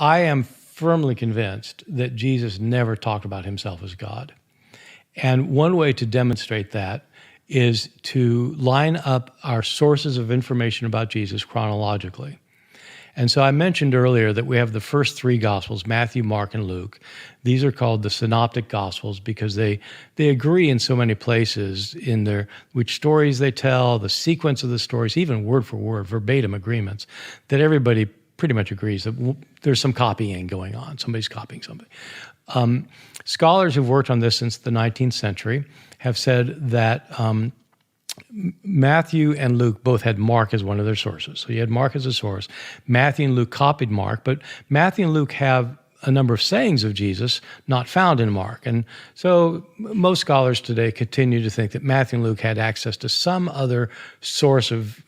I am firmly convinced that Jesus never talked about himself as God. And one way to demonstrate that is to line up our sources of information about Jesus chronologically. And so I mentioned earlier that we have the first three Gospels, Matthew, Mark, and Luke. These are called the Synoptic Gospels because they agree in so many places in which stories they tell, the sequence of the stories, even word for word, verbatim agreements, that everybody pretty much agrees that there's some copying going on. Somebody's copying somebody. Scholars who've worked on this since the 19th century have said that Matthew and Luke both had Mark as one of their sources. So you had Mark as a source. Matthew and Luke copied Mark, but Matthew and Luke have a number of sayings of Jesus not found in Mark. And so most scholars today continue to think that Matthew and Luke had access to some other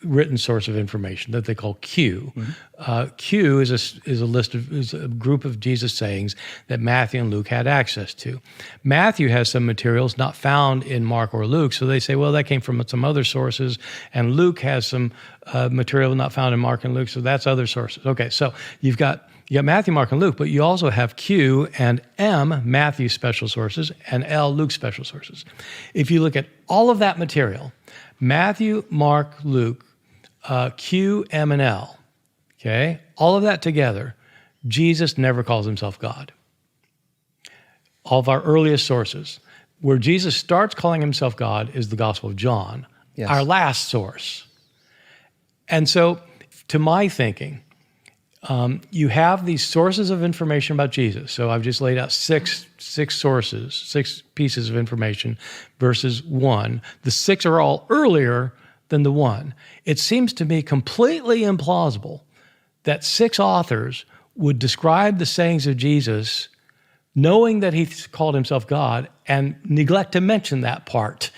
written source of information that they call Q. Mm-hmm. Q is a group of Jesus sayings that Matthew and Luke had access to. Matthew has some materials not found in Mark or Luke, so they say, well, that came from some other sources, and Luke has some material not found in Mark and Luke, so that's other sources. Okay, so you got Matthew, Mark, and Luke, but you also have Q and M, Matthew's special sources, and L, Luke's special sources. If you look at all of that material, Matthew, Mark, Luke, Q, M, and L, okay, all of that together, Jesus never calls himself God. All of our earliest sources. Where Jesus starts calling himself God is the Gospel of John, yes, our last source. And so, to my thinking, you have these sources of information about Jesus. So I've just laid out six sources, 6 pieces of information versus 1. The 6 are all earlier than the 1. It seems to me completely implausible that 6 authors would describe the sayings of Jesus knowing that he called himself God and neglect to mention that part.